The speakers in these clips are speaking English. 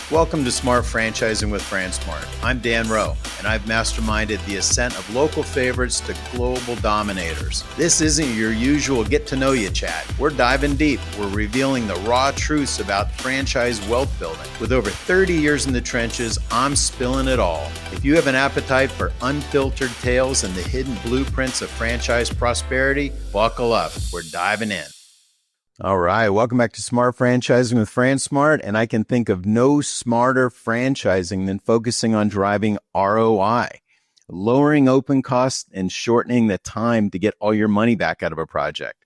Welcome to Smart Franchising with FranSmart. I'm Dan Rowe, and I've masterminded the ascent of local favorites to global dominators. This isn't your usual get-to-know-you chat. We're diving deep. We're revealing the raw truths about franchise wealth building. With over 30 years in the trenches, I'm spilling it all. If you have an appetite for unfiltered tales and the hidden blueprints of franchise prosperity, buckle up. We're diving in. All right, welcome back to Smart Franchising with FranSmart, and I can think of no smarter franchising than focusing on driving ROI, lowering open costs and shortening the time to get all your money back out of a project,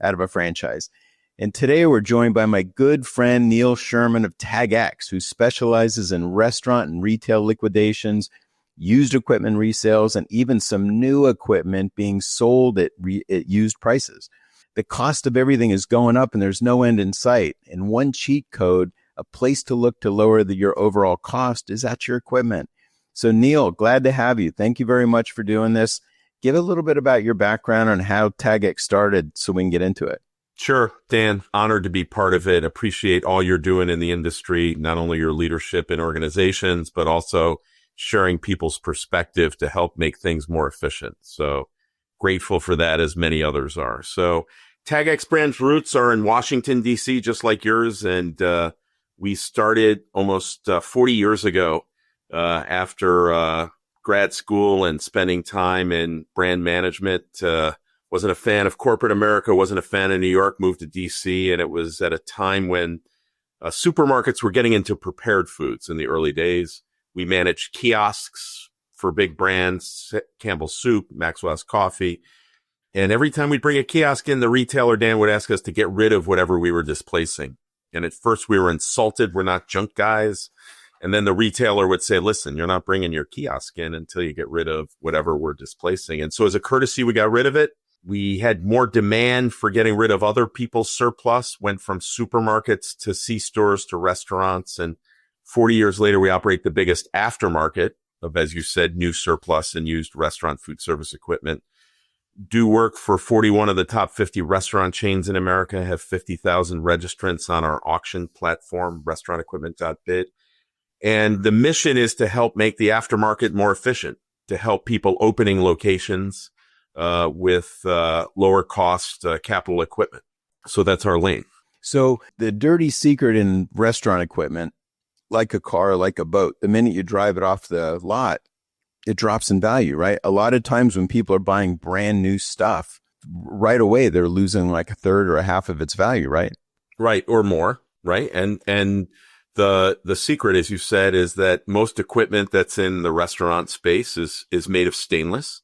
out of a franchise. And today we're joined by my good friend Neal Sherman of TagX, who specializes in restaurant and retail liquidations, used equipment resales, and even some new equipment being sold at used prices. The cost of everything is going up and there's no end in sight. And one cheat code, a place to look to lower your overall cost, is at your equipment. So Neal, glad to have you. Thank you very much for doing this. Give a little bit about your background on how TagX started so we can get into it. Sure, Dan. Honored to be part of it. Appreciate all you're doing in the industry, not only your leadership in organizations, but also sharing people's perspective to help make things more efficient. So grateful for that, as many others are. So TagX brand's roots are in Washington, D.C., just like yours. And we started almost 40 years ago after grad school and spending time in brand management. Wasn't a fan of corporate America, wasn't a fan of New York, moved to D.C. And it was at a time when supermarkets were getting into prepared foods in the early days. We managed kiosks for big brands, Campbell's Soup, Maxwell's Coffee. And every time we'd bring a kiosk in, the retailer, Dan, would ask us to get rid of whatever we were displacing. And at first we were insulted. We're not junk guys. And then the retailer would say, listen, you're not bringing your kiosk in until you get rid of whatever we're displacing. And so as a courtesy, we got rid of it. We had more demand for getting rid of other people's surplus, went from supermarkets to C-stores to restaurants. And 40 years later, we operate the biggest aftermarket of, as you said, new surplus and used restaurant food service equipment. Do work for 41 of the top 50 restaurant chains in America, have 50,000 registrants on our auction platform, restaurantequipment.bid. And the mission is to help make the aftermarket more efficient, to help people opening locations with lower cost capital equipment. So that's our lane. So the dirty secret in restaurant equipment, like a car, like a boat, the minute you drive it off the lot, it drops in value, right? A lot of times when people are buying brand new stuff, right away, they're losing like a third or a half of its value, right? Right. Or more, right? And the secret, as you said, is that most equipment that's in the restaurant space is made of stainless.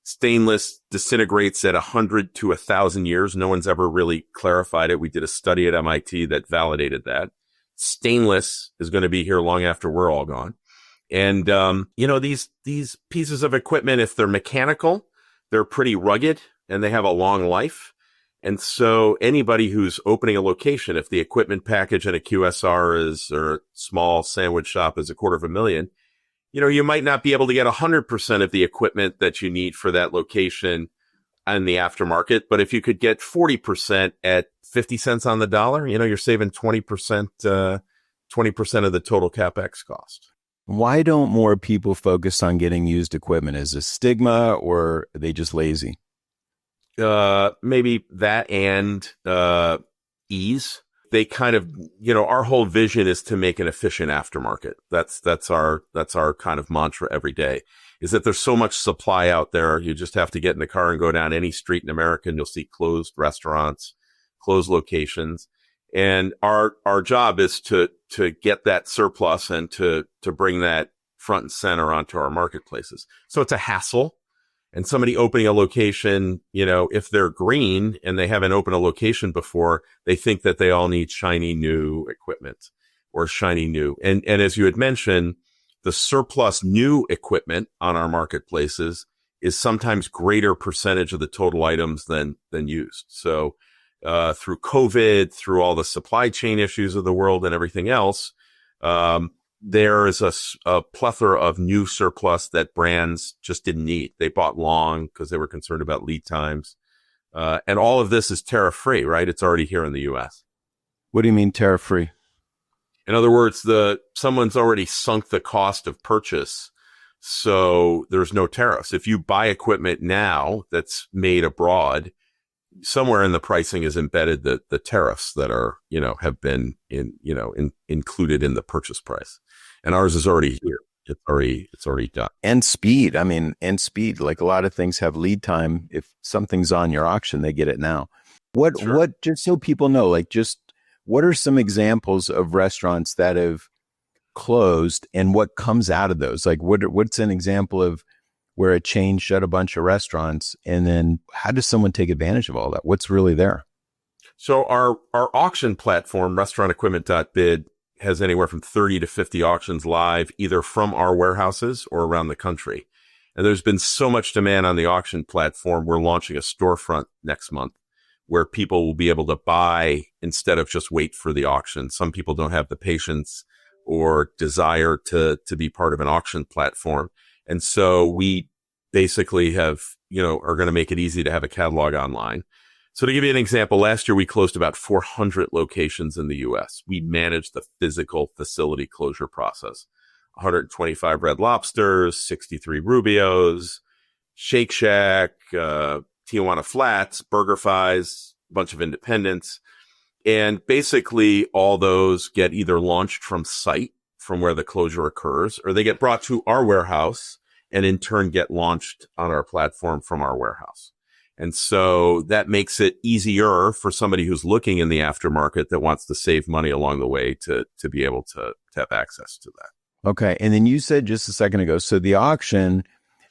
Stainless disintegrates at 100 to 1,000 years. No one's ever really clarified it. We did a study at MIT that validated that. Stainless is going to be here long after we're all gone. And, these pieces of equipment, if they're mechanical, they're pretty rugged and they have a long life. And so anybody who's opening a location, if the equipment package in a QSR or a small sandwich shop is $250,000, you might not be able to get 100% of the equipment that you need for that location in the aftermarket. But if you could get 40% at 50 cents on the dollar, you're saving 20% of the total CapEx cost. Why don't more people focus on getting used equipment? Is it stigma or are they just lazy? Maybe that and ease. They kind of, our whole vision is to make an efficient aftermarket. That's our kind of mantra every day, is that there's so much supply out there. You just have to get in the car and go down any street in America and you'll see closed restaurants, closed locations. And our job is to get that surplus and to bring that front and center onto our marketplaces. So it's a hassle. And somebody opening a location, if they're green and they haven't opened a location before, they think that they all need shiny new equipment or shiny new. And as you had mentioned, the surplus new equipment on our marketplaces is sometimes greater percentage of the total items than used. So through COVID, through all the supply chain issues of the world and everything else, there is a plethora of new surplus that brands just didn't need. They bought long because they were concerned about lead times. And all of this is tariff free, right? It's already here in the U.S. What do you mean tariff free? In other words, someone's already sunk the cost of purchase. So there's no tariffs. If you buy equipment now that's made abroad, somewhere in the pricing is embedded the tariffs that are, have been included in the purchase price. And ours is already here. It's already done. And speed. Like a lot of things have lead time. If something's on your auction, they get it now. What, just so people know, what are some examples of restaurants that have closed and what comes out of those? Like what's an example of where a chain shut a bunch of restaurants, and then how does someone take advantage of all that? What's really there? So our auction platform, restaurantequipment.bid, has anywhere from 30 to 50 auctions live, either from our warehouses or around the country. And there's been so much demand on the auction platform. We're launching a storefront next month where people will be able to buy instead of just wait for the auction. Some people don't have the patience or desire to be part of an auction platform. And so we basically are going to make it easy to have a catalog online. So to give you an example, last year we closed about 400 locations in the U.S. We managed the physical facility closure process. 125 Red Lobsters, 63 Rubios, Shake Shack, Tijuana Flats, BurgerFi's, a bunch of independents. And basically all those get either launched from site, from where the closure occurs, or they get brought to our warehouse and in turn get launched on our platform from our warehouse. And so that makes it easier for somebody who's looking in the aftermarket that wants to save money along the way to be able to have access to that. Okay. And then you said just a second ago, so the auction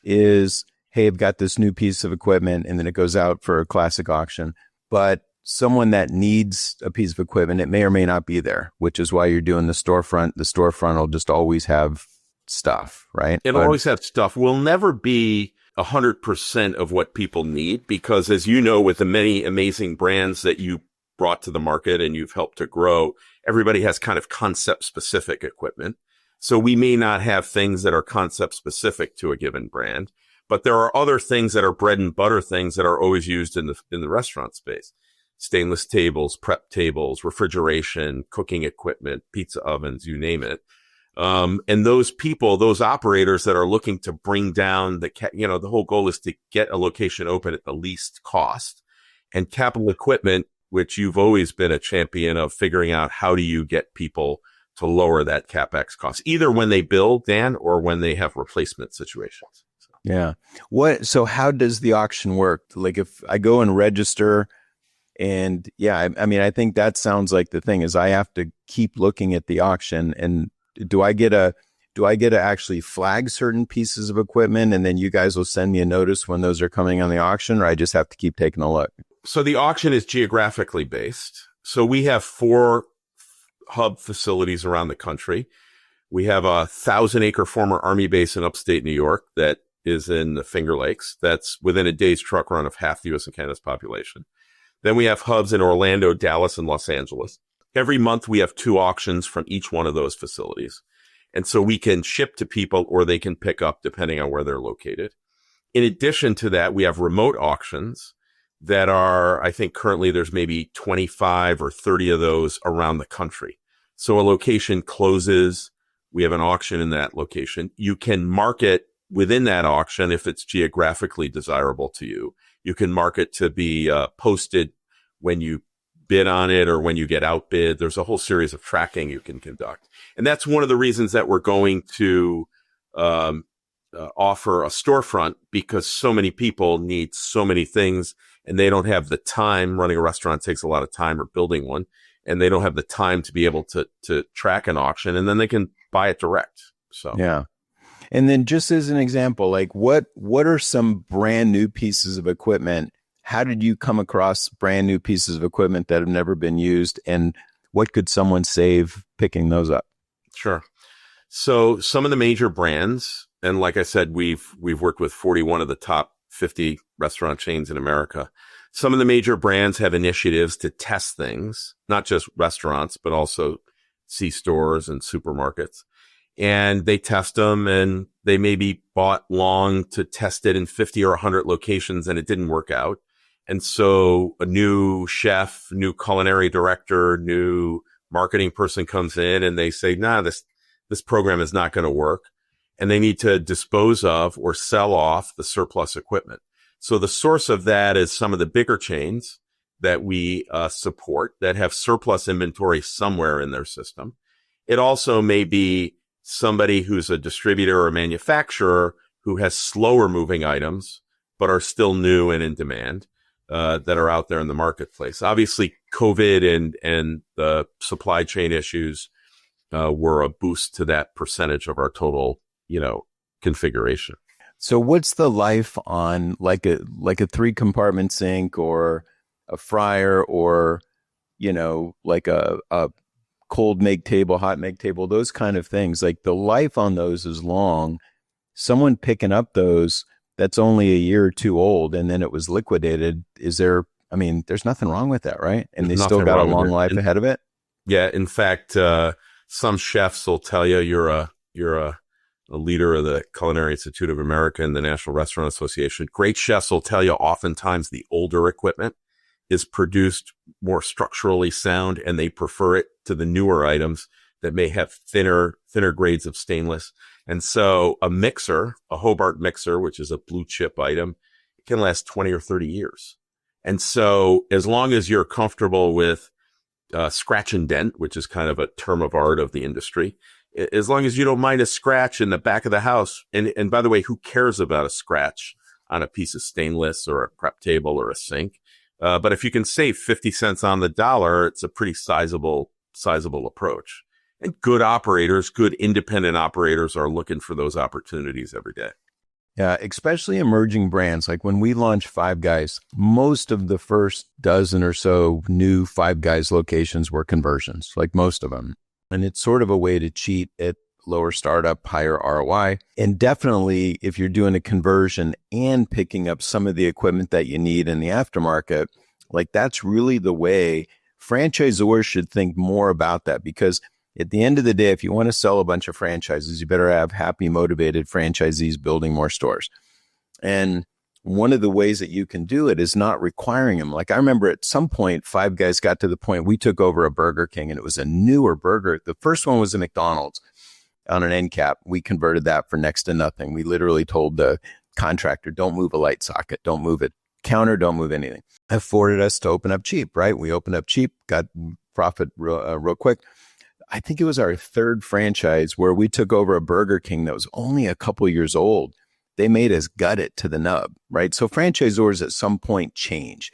is, hey, I've got this new piece of equipment, and then it goes out for a classic auction. But someone that needs a piece of equipment, it may or may not be there, which is why you're doing the storefront. The storefront will just always have stuff, right? It'll always have stuff. We'll never be 100% of what people need, because as you know, with the many amazing brands that you brought to the market and you've helped to grow, everybody has kind of concept specific equipment. So we may not have things that are concept specific to a given brand, but there are other things that are bread and butter things that are always used in the restaurant space. Stainless tables, prep tables, refrigeration, cooking equipment, pizza ovens, you name it. And those people, those operators that are looking to bring down the whole goal is to get a location open at the least cost. And capital equipment, which you've always been a champion of figuring out, how do you get people to lower that CapEx cost, either when they build, Dan, or when they have replacement situations. Yeah. So how does the auction work? Like if I go and register, and I think that sounds like the thing is I have to keep looking at the auction, and do I get to actually flag certain pieces of equipment, and then you guys will send me a notice when those are coming on the auction, or I just have to keep taking a look? So the auction is geographically based. So we have 4 hub facilities around the country. We have a 1,000-acre former Army base in upstate New York that is in the Finger Lakes. That's within a day's truck run of half the U.S. and Canada's population. Then we have hubs in Orlando, Dallas, and Los Angeles. Every month we have 2 auctions from each one of those facilities. And so we can ship to people or they can pick up depending on where they're located. In addition to that, we have remote auctions that are, I think currently there's maybe 25 or 30 of those around the country. So a location closes, we have an auction in that location. You can market within that auction if it's geographically desirable to you. You can mark it to be posted when you bid on it or when you get outbid. There's a whole series of tracking you can conduct. And that's one of the reasons that we're going to offer a storefront, because so many people need so many things and they don't have the time. Running a restaurant takes a lot of time, or building one, and they don't have the time to be able to track an auction, and then they can buy it direct. So, yeah. And then just as an example, like what are some brand new pieces of equipment? How did you come across brand new pieces of equipment that have never been used, and what could someone save picking those up? Sure. So some of the major brands, and like I said, we've worked with 41 of the top 50 restaurant chains in America. Some of the major brands have initiatives to test things, not just restaurants, but also C-stores and supermarkets. And they test them, and they maybe bought long to test it in 50 or 100 locations, and it didn't work out. And so a new chef, new culinary director, new marketing person comes in and they say, nah, this program is not going to work. And they need to dispose of or sell off the surplus equipment. So the source of that is some of the bigger chains that we support that have surplus inventory somewhere in their system. It also may be somebody who's a distributor or a manufacturer who has slower moving items, but are still new and in demand, that are out there in the marketplace. Obviously, COVID and the supply chain issues were a boost to that percentage of our total, configuration. So what's the life on like a 3-compartment sink or a fryer or, like a cold make table, hot make table, those kind of things? Like the life on those is long. Someone picking up those, that's only a year or two old, and then it was liquidated. There's nothing wrong with that, right? And they still got a long life ahead of it. Yeah. In fact, some chefs will tell you you're a leader of the Culinary Institute of America and the National Restaurant Association. Great chefs will tell you oftentimes the older equipment is produced more structurally sound, and they prefer it to the newer items that may have thinner grades of stainless. And so a mixer, a Hobart mixer, which is a blue chip item, it can last 20 or 30 years. And so as long as you're comfortable with scratch and dent, which is kind of a term of art of the industry, as long as you don't mind a scratch in the back of the house. And by the way, who cares about a scratch on a piece of stainless or a prep table or a sink? But if you can save 50 cents on the dollar, it's a pretty sizable approach. And good operators, good independent operators are looking for those opportunities every day. Yeah, especially emerging brands. Like when we launched Five Guys, most of the first dozen or so new Five Guys locations were conversions, like most of them. And it's sort of a way to cheat at lower startup, higher ROI. And definitely if you're doing a conversion and picking up some of the equipment that you need in the aftermarket, like that's really the way franchisors should think more about that. Because at the end of the day, if you want to sell a bunch of franchises, you better have happy, motivated franchisees building more stores. And one of the ways that you can do it is not requiring them. Like I remember at some point, Five Guys got to the point we took over a Burger King, and it was a newer burger. The first one was a McDonald's on an end cap. We converted that for next to nothing. We literally told the contractor, don't move a light socket, don't move a counter, don't move anything. Afforded us to open up cheap, right? We opened up cheap, got profit real quick. I think it was our third franchise where we took over a Burger King that was only a couple years old. They made us gut it to the nub, right? So franchisors at some point change.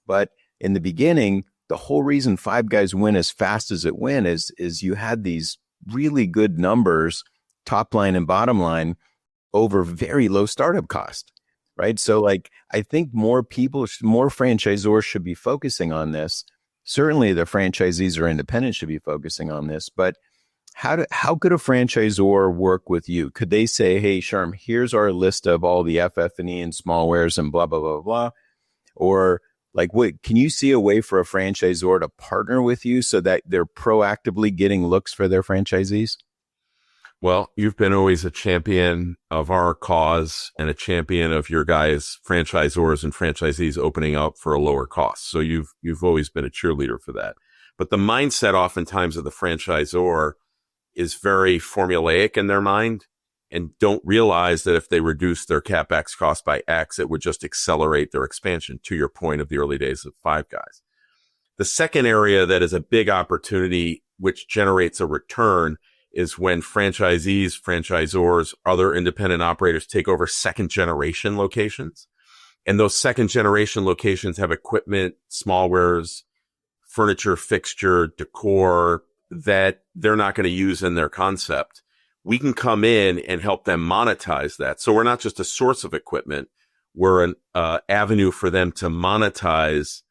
But in the beginning, the whole reason Five Guys went as fast as it went is you had these really good numbers, top line and bottom line, over very low startup cost, right? So like, I think more franchisors should be focusing on this. Certainly the franchisees or independents should be focusing on this, but how could a franchisor work with you? Could they say, hey, Sharm, here's our list of all the FF&E and smallwares and blah, blah, blah, blah. Or like, can you see a way for a franchisor to partner with you so that they're proactively getting looks for their franchisees? Well, you've been always a champion of our cause and a champion of your guys' franchisors and franchisees opening up for a lower cost. So you've always been a cheerleader for that. But the mindset oftentimes of the franchisor is very formulaic in their mind and don't realize that if they reduce their CapEx cost by X, it would just accelerate their expansion, to your point of the early days of Five Guys. The second area that is a big opportunity, which generates a return, is when franchisees, franchisors, other independent operators take over second generation locations. And those second generation locations have equipment, smallwares, furniture, fixture, decor that they're not going to use in their concept. We can come in and help them monetize that. So we're not just a source of equipment. We're an avenue for them to monetize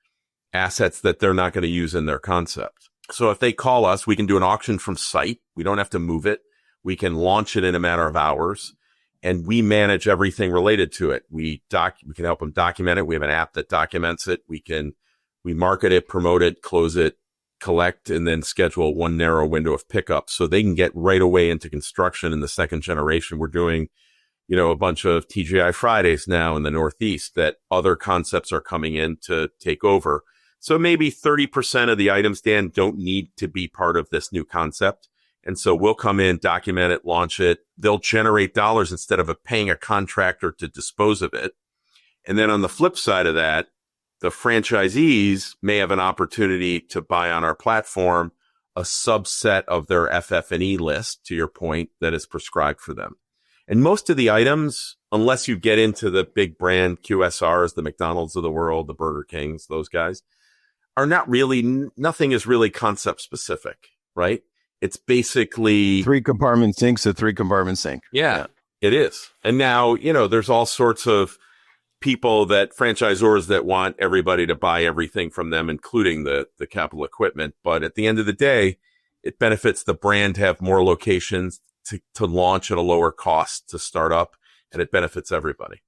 assets that they're not going to use in their concept. So if they call us, we can do an auction from site. We don't have to move it. We can launch it in a matter of hours, and we manage everything related to it. We can help them document it. We have an app that documents it. We market it, promote it, close it, collect, and then schedule one narrow window of pickup so they can get right away into construction in the second generation. We're doing, a bunch of TGI Fridays now in the Northeast that other concepts are coming in to take over. So maybe 30% of the items, Dan, don't need to be part of this new concept. And so we'll come in, document it, launch it. They'll generate dollars instead of paying a contractor to dispose of it. And then on the flip side of that, the franchisees may have an opportunity to buy on our platform a subset of their FF&E list, to your point, that is prescribed for them. And most of the items, unless you get into the big brand QSRs, the McDonald's of the world, the Burger Kings, those guys, are not really, nothing is really concept specific, right? It's basically 3-compartment sink's a 3-compartment sink. Yeah, it is. And now, there's all sorts of people franchisors that want everybody to buy everything from them, including the capital equipment. But at the end of the day, it benefits the brand to have more locations to launch at a lower cost to start up, and it benefits everybody.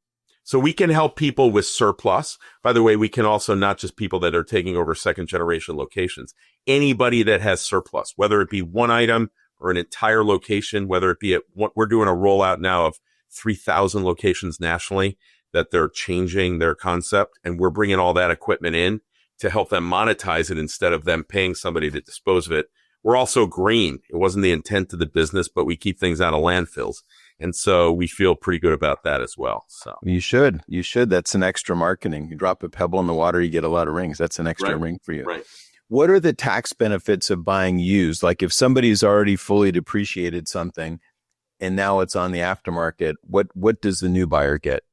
So we can help people with surplus. By the way, we can also not just people that are taking over second generation locations, anybody that has surplus, whether it be one item or an entire location, whether it be we're doing a rollout now of 3,000 locations nationally that they're changing their concept, and we're bringing all that equipment in to help them monetize it instead of them paying somebody to dispose of it. We're also green. It wasn't the intent of the business, but we keep things out of landfills. And so we feel pretty good about that as well. So you should. That's an extra marketing. You drop a pebble in the water, you get a lot of rings. That's an extra ring for you. Right. What are the tax benefits of buying used? Like if somebody's already fully depreciated something and now it's on the aftermarket, what does the new buyer get?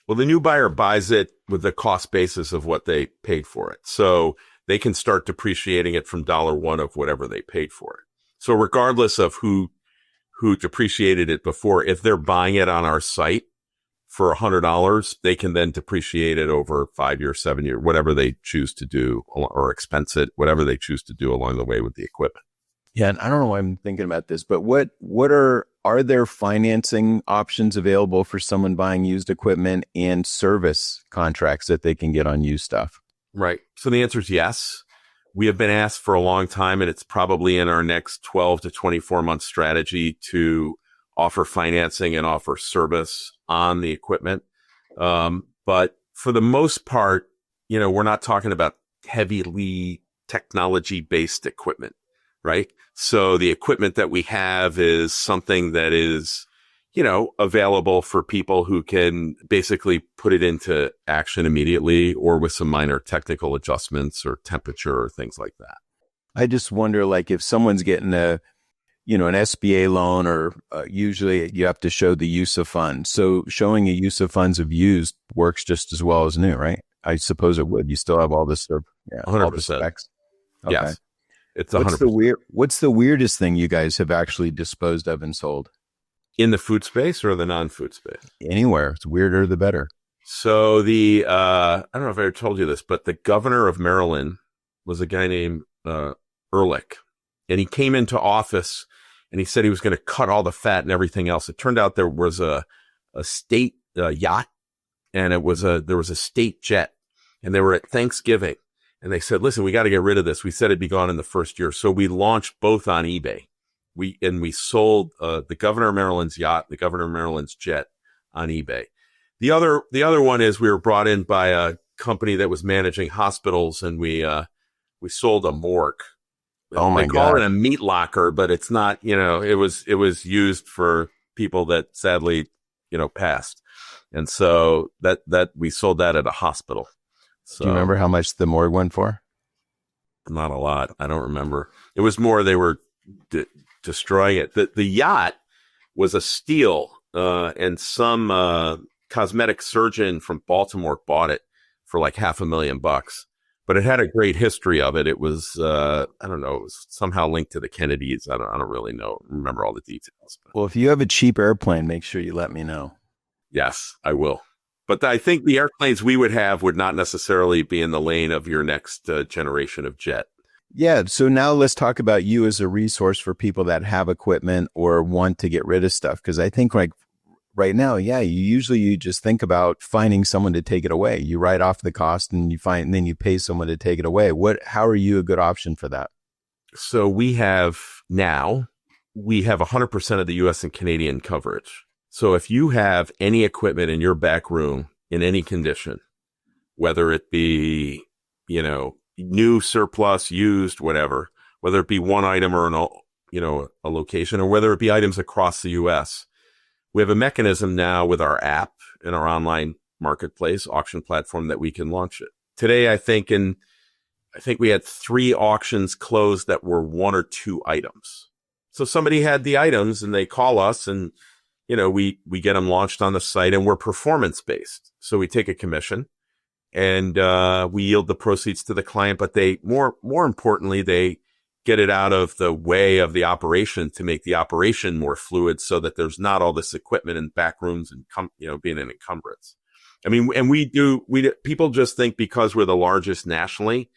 Well, the new buyer buys it with the cost basis of what they paid for it. So they can start depreciating it from $1 of whatever they paid for it. So regardless of who depreciated it before, if they're buying it on our site for $100, they can then depreciate it over 5 years, 7 years, whatever they choose to do, or expense it, whatever they choose to do along the way with the equipment. Yeah, and I don't know why I'm thinking about this, but what are there financing options available for someone buying used equipment and service contracts that they can get on used stuff? Right. So the answer is yes. We have been asked for a long time, and it's probably in our next 12 to 24 month strategy to offer financing and offer service on the equipment. But for the most part, we're not talking about heavily technology based equipment, right? So the equipment that we have is something that is, available for people who can basically put it into action immediately or with some minor technical adjustments or temperature or things like that. I just wonder, like, if someone's getting an SBA loan, or usually you have to show the use of funds. So showing a use of funds of used works just as well as new, right? I suppose it would. You still have all this, 100%. All the specs. Okay. Yes. It's 100%. What's the weirdest thing you guys have actually disposed of and sold? In the food space or the non-food space? Anywhere. It's weirder, the better. So I don't know if I ever told you this, but the governor of Maryland was a guy named Ehrlich. And he came into office and he said he was going to cut all the fat and everything else. It turned out there was a state yacht, and there was a state jet, and they were at Thanksgiving. And they said, listen, we got to get rid of this. We said it'd be gone in the first year. So we launched both on eBay. We sold the governor of Maryland's yacht, the governor of Maryland's jet on eBay. The other one is we were brought in by a company that was managing hospitals, and we sold a morgue. Oh my God. They call it a meat locker, but it's not, it was used for people that sadly, passed. And so that we sold that at a hospital. So, do you remember how much the morgue went for? Not a lot. I don't remember. It was more they were destroying it. The yacht was a steal, and some cosmetic surgeon from Baltimore bought it for like $500,000. But it had a great history of it. It was, I don't know, it was somehow linked to the Kennedys. I don't really remember all the details. Well, if you have a cheap airplane, make sure you let me know. Yes, I will. But I think the airplanes we would have would not necessarily be in the lane of your next generation of jet. Yeah. So now let's talk about you as a resource for people that have equipment or want to get rid of stuff. Because I think like right now, you just think about finding someone to take it away. You write off the cost and then you pay someone to take it away. How are you a good option for that? So we have 100% of the US and Canadian coverage. So if you have any equipment in your back room in any condition, whether it be new, surplus, used, whatever, whether it be one item or a location, or whether it be items across the U.S. We have a mechanism now with our app and our online marketplace auction platform that we can launch it. Today, I think we had 3 auctions closed that were 1 or 2 items. So somebody had the items and they call us, and we get them launched on the site, and we're performance based. So we take a commission and we yield the proceeds to the client, but they more importantly, they get it out of the way of the operation to make the operation more fluid, so that there's not all this equipment in back rooms and being an encumbrance. I mean, and people just think because we're the largest nationally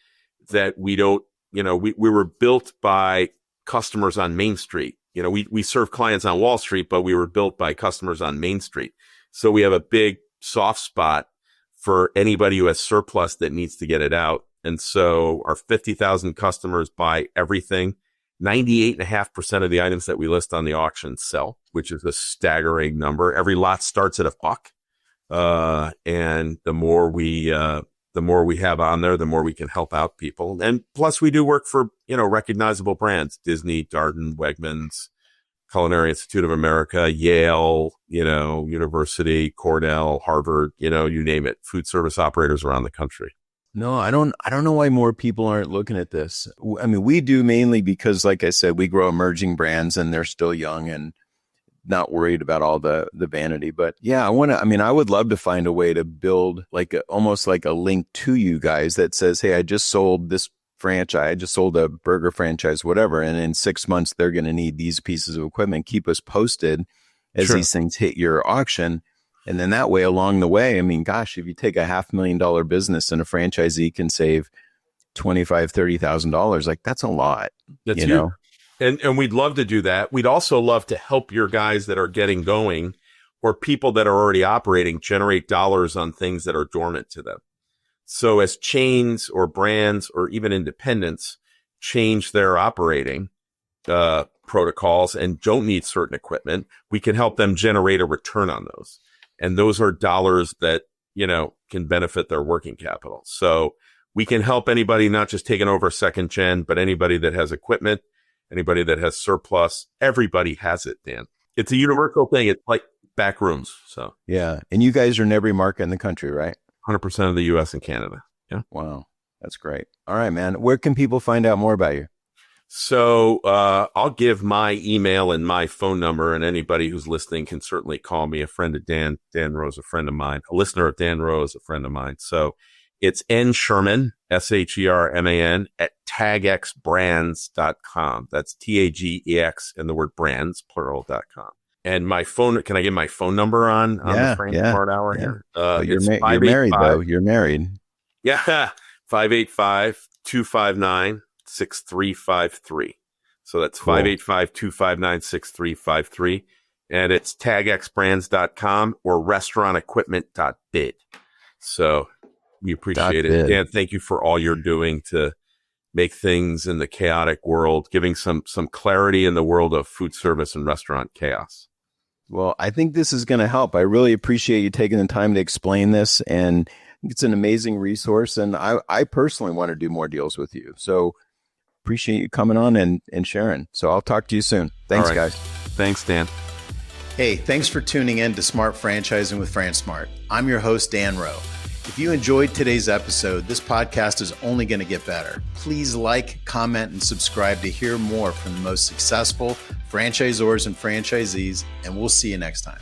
that we don't, we were built by customers on Main Street. We serve clients on Wall Street, but we were built by customers on Main Street. So we have a big soft spot for anybody who has surplus that needs to get it out. And so our 50,000 customers buy everything. 98.5% of the items that we list on the auction sell, which is a staggering number. Every lot starts at $1. And the more we have on there, the more we can help out people. And plus we do work for, recognizable brands, Disney, Darden, Wegmans, Culinary Institute of America, Yale, University, Cornell, Harvard, you name it, food service operators around the country. No, I don't know why more people aren't looking at this. I mean, we do mainly because, like I said, we grow emerging brands and they're still young and not worried about all the vanity. But yeah, I would love to find a way to build almost like a link to you guys that says, hey, I just sold this franchise, I just sold a burger franchise, whatever. And in 6 months, they're going to need these pieces of equipment. Keep us posted as Sure. These things hit your auction. And then that way, along the way, I mean, gosh, if you take a $500,000 business and a franchisee can save $25,000, $30,000, that's a lot. That's huge. And we'd love to do that. We'd also love to help your guys that are getting going, or people that are already operating, generate dollars on things that are dormant to them. So as chains or brands or even independents change their operating protocols and don't need certain equipment, we can help them generate a return on those. And those are dollars that, can benefit their working capital. So we can help anybody, not just taking over second gen, but anybody that has equipment, anybody that has surplus. Everybody has it, Dan. It's a universal thing. It's like back rooms. So yeah. And you guys are in every market in the country, right? 100% of the US and Canada. Yeah. Wow. That's great. All right, man. Where can people find out more about you? So I'll give my email and my phone number, and anybody who's listening can certainly call me. A friend of Dan Rowe is a friend of mine. A listener of Dan Rowe is a friend of mine. So it's nsherman, SHERMAN, at tagxbrands.com. That's TAGEX and the word brands, plural.com. And my phone, can I give my phone number on the Frank Smart Hour here? You're married, though. You're married. Yeah. 585-259-6353. So that's cool. 585-259-6353. And it's tagxbrands.com or restaurantequipment.bid. So we appreciate it. Dan, thank you for all you're doing to make things in the chaotic world, giving some clarity in the world of food service and restaurant chaos. Well, I think this is going to help. I really appreciate you taking the time to explain this, and it's an amazing resource. And I personally want to do more deals with you. So appreciate you coming on and sharing. So I'll talk to you soon. Thanks, guys. Thanks, Dan. Hey, thanks for tuning in to Smart Franchising with FranSmart. I'm your host, Dan Rowe. If you enjoyed today's episode, this podcast is only going to get better. Please like, comment, and subscribe to hear more from the most successful franchisors and franchisees, and we'll see you next time.